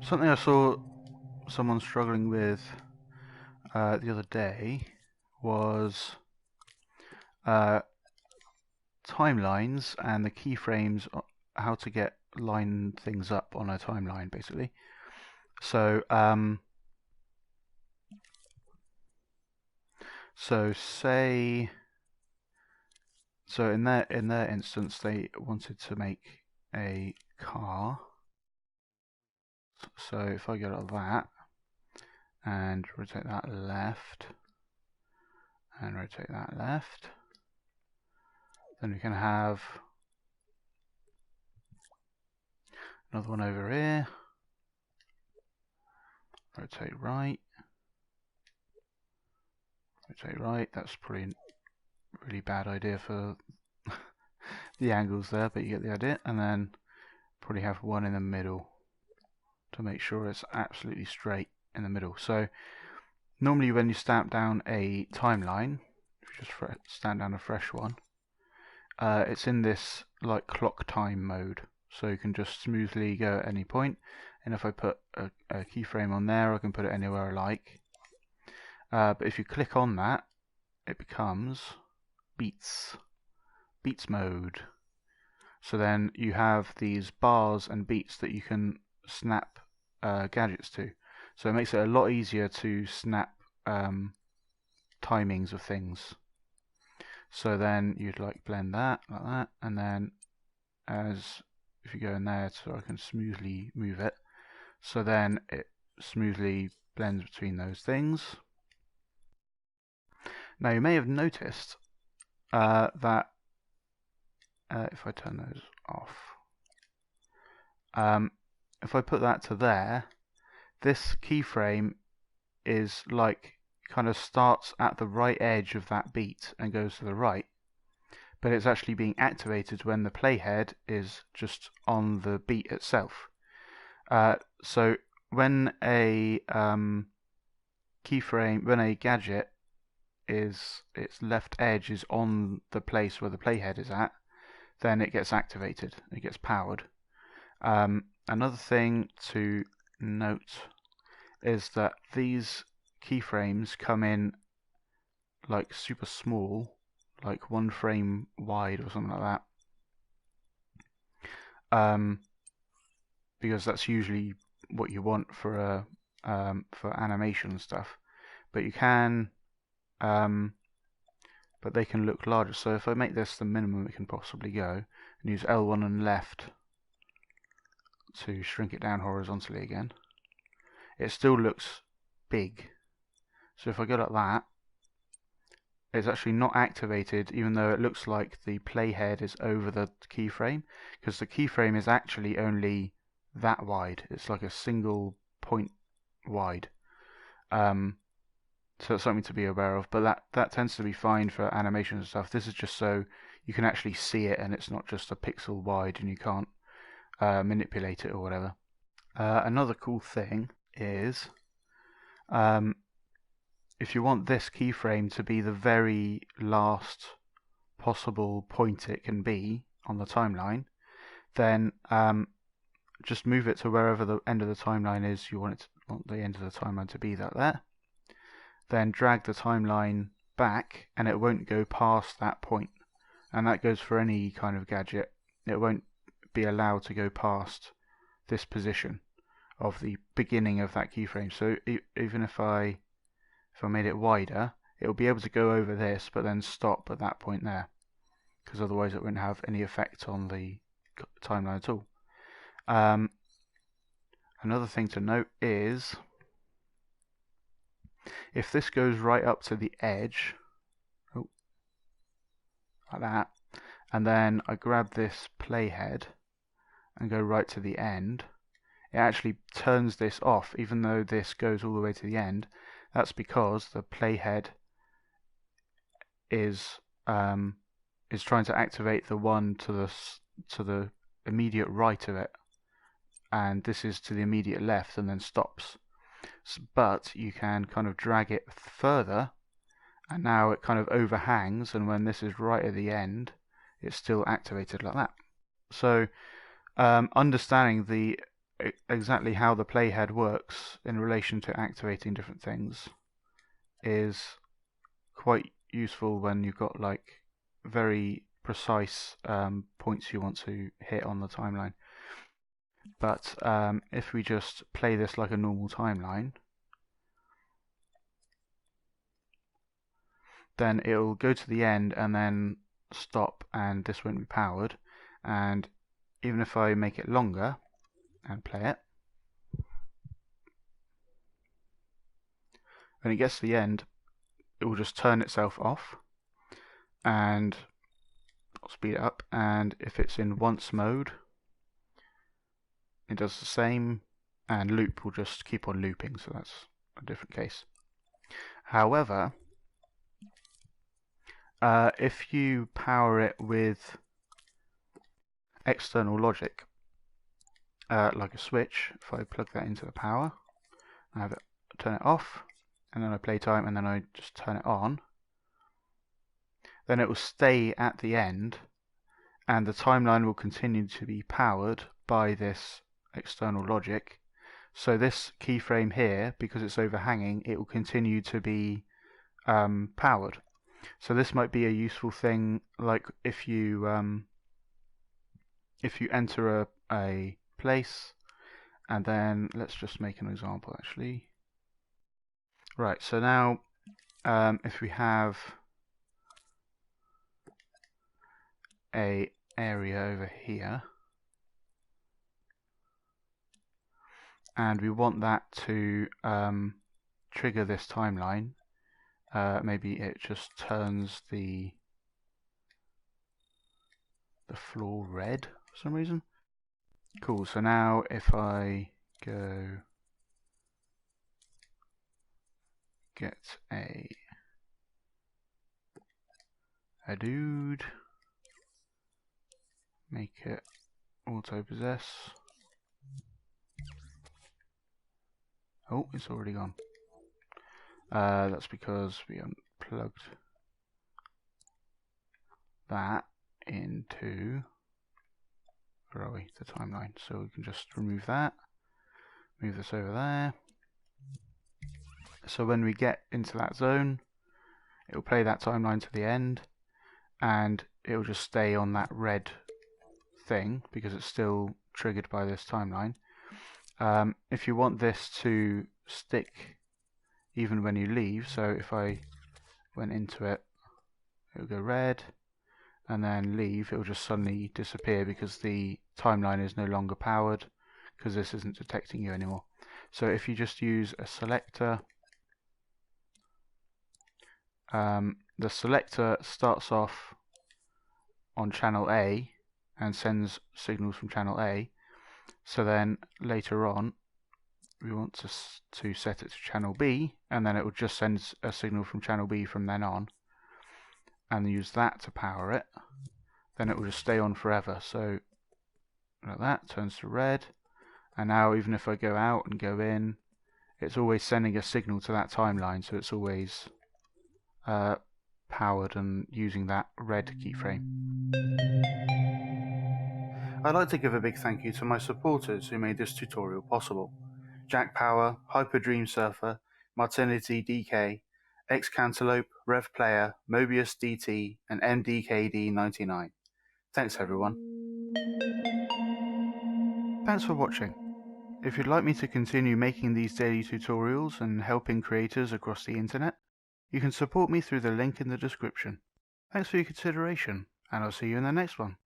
Something I saw someone struggling with the other day was uh, timelines and the keyframes, how to get line things up on a timeline, basically. So, say, in their instance, they wanted to make a car. So if I go to that and rotate that left and rotate that left, then we can have another one over here. Rotate right. Rotate right. That's probably a really bad idea for the angles there, but you get the idea. And then probably have one in the middle to make sure it's absolutely straight in the middle. So normally when you stamp down a timeline, if you just stamp down a fresh one, it's in this like clock time mode. So you can just smoothly go at any point. And if I put a keyframe on there, I can put it anywhere I like. But if you click on that, it becomes beats mode. So then you have these bars and beats that you can snap gadgets to. So it makes it a lot easier to snap timings of things. So then you'd like blend that like that, and then if you go in there, so I can smoothly move it. So then it smoothly blends between those things. Now you may have noticed that if I turn those off, if I put that to there, this keyframe is like kind of starts at the right edge of that beat and goes to the right, but it's actually being activated when the playhead is just on the beat itself. So when a keyframe, when a gadget is its left edge is on the place where the playhead is at, then it gets activated, it gets powered. Another thing to note is that these keyframes come in like super small, like 1 frame wide or something like that, because that's usually what you want for animation stuff. But you can, but they can look larger. So if I make this the minimum it can possibly go, and use L1 and left to shrink it down horizontally again, it still looks big. So if I go like that, it's actually not activated, even though it looks like the playhead is over the keyframe, because the keyframe is actually only that wide. It's like a single point wide. So it's something to be aware of, but that tends to be fine for animation and stuff. This is just so you can actually see it and it's not just a pixel wide and you can't manipulate it or whatever. Another cool thing is if you want this keyframe to be the very last possible point it can be on the timeline, then just move it to wherever the end of the timeline is. You want the end of the timeline to be there. Then drag the timeline back and it won't go past that point. And that goes for any kind of gadget. It won't be allowed to go past this position of the beginning of that keyframe. So even if I made it wider, it'll be able to go over this but then stop at that point there, because otherwise it wouldn't have any effect on the timeline at all. Another thing to note is if this goes right up to the edge, like that, and then I grab this playhead and go right to the end, it actually turns this off even though this goes all the way to the end. That's because the playhead is trying to activate the one to the immediate right of it, and this is to the immediate left and then stops. But you can kind of drag it further, and now it kind of overhangs, and when this is right at the end, it's still activated like that. So understanding exactly how the playhead works in relation to activating different things is quite useful when you've got like very precise points you want to hit on the timeline. But if we just play this like a normal timeline, then it'll go to the end and then stop, and this won't be powered. And even if I make it longer and play it, when it gets to the end, it will just turn itself off, and I'll speed it up. And if it's in once mode, it does the same, and loop will just keep on looping, so that's a different case. However, if you power it with external logic, like a switch, if I plug that into the power, I have it turn it off, and then I play time, and then I just turn it on, then it will stay at the end, and the timeline will continue to be powered by this external logic. So this keyframe here, because it's overhanging, it will continue to be powered. So this might be a useful thing, like if you enter a place, and then let's just make an example actually. Right, so now if we have a area over here, and we want that to trigger this timeline, maybe it just turns the floor red for some reason. Cool, so now if I go get a dude, make it auto possess. Oh, it's already gone. That's because we unplugged that into, where are we? The timeline. So we can just remove that, move this over there. So when we get into that zone, it will play that timeline to the end, and it will just stay on that red thing because it's still triggered by this timeline. If you want this to stick even when you leave, so if I went into it, it will go red, and then leave, it will just suddenly disappear because the timeline is no longer powered because this isn't detecting you anymore. So if you just use a selector, the selector starts off on channel A and sends signals from channel A. So then later on, we want to set it to channel B, and then it will just send a signal from channel B from then on, and use that to power it. Then it will just stay on forever. So like that, turns to red, and now even if I go out and go in, it's always sending a signal to that timeline, so it's always powered and using that red keyframe. I'd like to give a big thank you to my supporters who made this tutorial possible: Jack Power, Hyper Dream Surfer, Martinity DK, X Cantaloupe, Rev Player, Mobius DT, and MDKD99. Thanks everyone. Thanks for watching. If you'd like me to continue making these daily tutorials and helping creators across the internet, you can support me through the link in the description. Thanks for your consideration, and I'll see you in the next one.